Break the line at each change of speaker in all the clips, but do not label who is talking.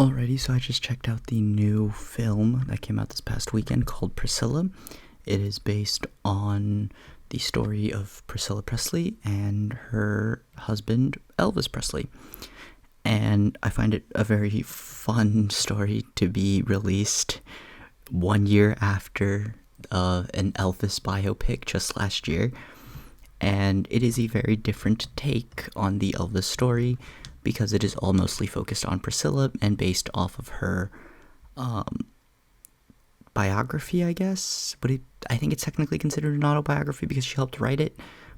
Alrighty, so I just checked out the new film that came out this past weekend called Priscilla. It is based on the story of Priscilla Presley and her husband, Elvis Presley. And I find it a very fun story to be released 1 year after an Elvis biopic just last year. And it is a very different take on the Elvis story because it is all mostly focused on Priscilla and based off of her biography, I guess. But I think it's technically considered an autobiography because she helped write it,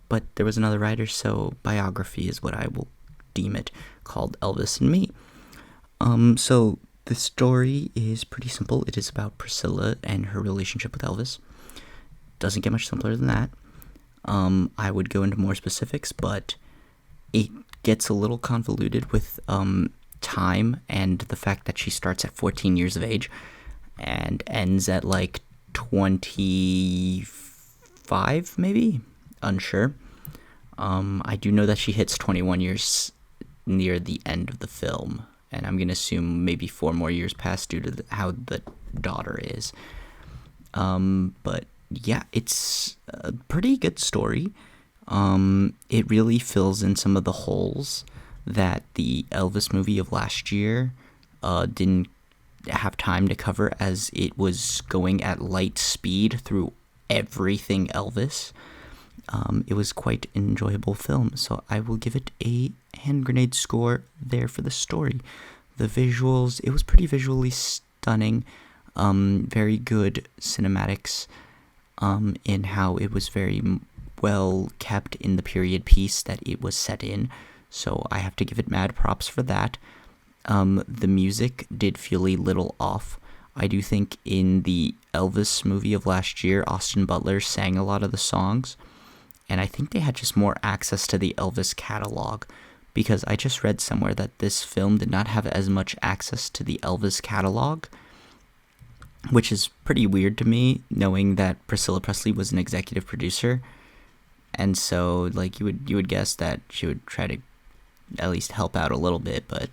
but there was another writer, so biography is what I will deem it, called Elvis and Me. So the story is pretty simple. It is about Priscilla and her relationship with Elvis. Doesn't get much simpler than that. I would go into more specifics, but it gets a little convoluted with time and the fact that she starts at 14 years of age and ends at like 25, maybe? Unsure. I do know that she hits 21 years near the end of the film, and I'm going to assume maybe 4 more years pass due to how the daughter is. But yeah, it's a pretty good story. It really fills in some of the holes that the Elvis movie of last year didn't have time to cover, as it was going at light speed through everything Elvis. It was quite an enjoyable film, so I will give it a hand grenade score there for the story. The visuals, it was pretty visually stunning, very good cinematics, in how it was very well kept in the period piece that it was set in, so I have to give it mad props for that. The music did feel a little off. I do think in the Elvis movie of last year, Austin Butler sang a lot of the songs, and I think they had just more access to the Elvis catalog, because I just read somewhere that this film did not have as much access to the Elvis catalog, which is pretty weird to me, knowing that Priscilla Presley was an executive producer. And so, like, you would guess that she would try to at least help out a little bit, but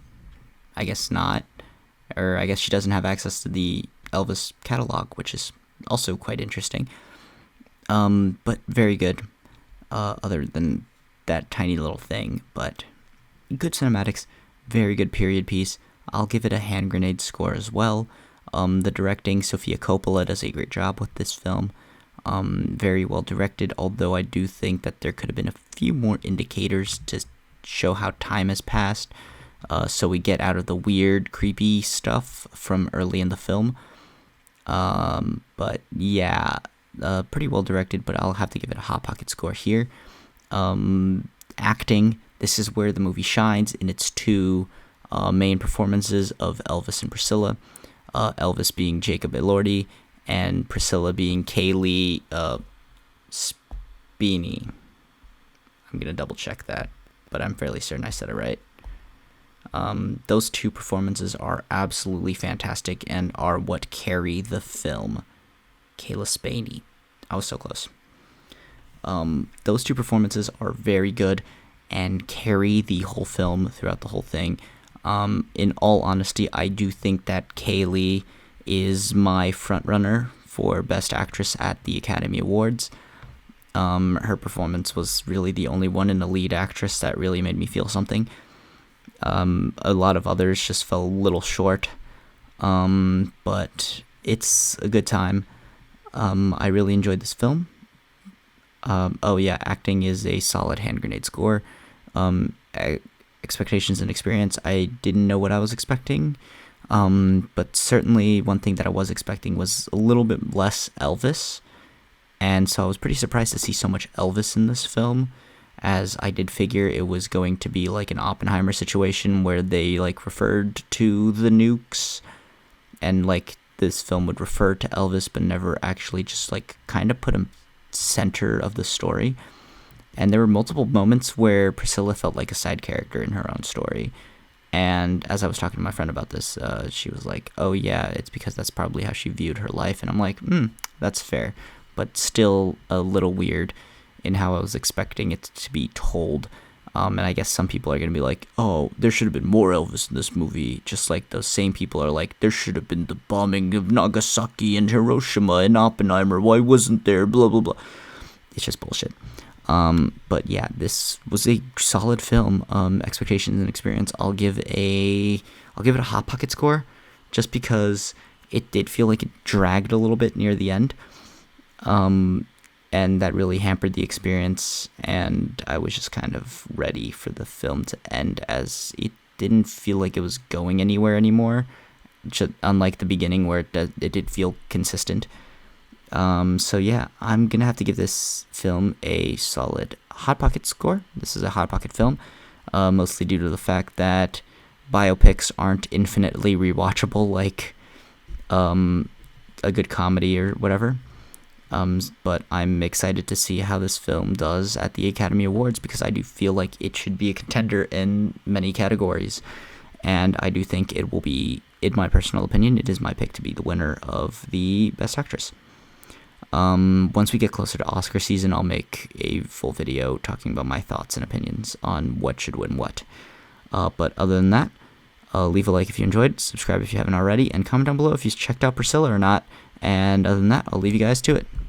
I guess not. Or I guess she doesn't have access to the Elvis catalog, which is also quite interesting. But very good, other than that tiny little thing. But good cinematics, very good period piece. I'll give it a hand grenade score as well. The directing, Sofia Coppola does a great job with this film. Very well directed, although I do think that there could have been a few more indicators to show how time has passed, so we get out of the weird, creepy stuff from early in the film. But yeah, pretty well directed, but I'll have to give it a Hot Pocket score here. Acting, this is where the movie shines in its two main performances of Elvis and Priscilla. Elvis being Jacob Elordi, and Priscilla being Kaylee Spini. I'm going to double check that, but I'm fairly certain I said it right. Those two performances are absolutely fantastic and are what carry the film. Kayla Spani. I was so close. Those two performances are very good and carry the whole film throughout the whole thing. In all honesty, I do think that Kaylee is my frontrunner for Best Actress at the Academy Awards. Her performance was really the only one in the lead actress that really made me feel something. A lot of others just fell a little short, but it's a good time. I really enjoyed this film. Acting is a solid hand grenade score. Expectations and experience, I didn't know what I was expecting. But certainly one thing that I was expecting was a little bit less Elvis, and so I was pretty surprised to see so much Elvis in this film, as I did figure it was going to be like an Oppenheimer situation where they like referred to the nukes, and like this film would refer to Elvis but never actually just like kind of put him center of the story. And there were multiple moments where Priscilla felt like a side character in her own story. And as I was talking to my friend about this, she was like, oh yeah, it's because that's probably how she viewed her life. And I'm like, that's fair, but still a little weird in how I was expecting it to be told. And I guess some people are going to be like, oh, there should have been more Elvis in this movie. Just like those same people are like, there should have been the bombing of Nagasaki and Hiroshima and Oppenheimer. Why wasn't there? Blah, blah, blah. It's just bullshit. But yeah, this was a solid film. Expectations and experience. I'll give it a Hot Pocket score, just because it did feel like it dragged a little bit near the end. And that really hampered the experience, and I was just kind of ready for the film to end, as it didn't feel like it was going anywhere anymore, unlike the beginning where it did feel consistent. So yeah, I'm gonna have to give this film a solid Hot Pocket score. This is a Hot Pocket film, mostly due to the fact that biopics aren't infinitely rewatchable like a good comedy or whatever. But I'm excited to see how this film does at the Academy Awards, because I do feel like it should be a contender in many categories. And I do think it will be, in my personal opinion, it is my pick to be the winner of the Best Actress. Once we get closer to Oscar season, I'll make a full video talking about my thoughts and opinions on what should win what. But other than that, leave a like if you enjoyed, subscribe if you haven't already, and comment down below if you've checked out Priscilla or not. And other than that, I'll leave you guys to it.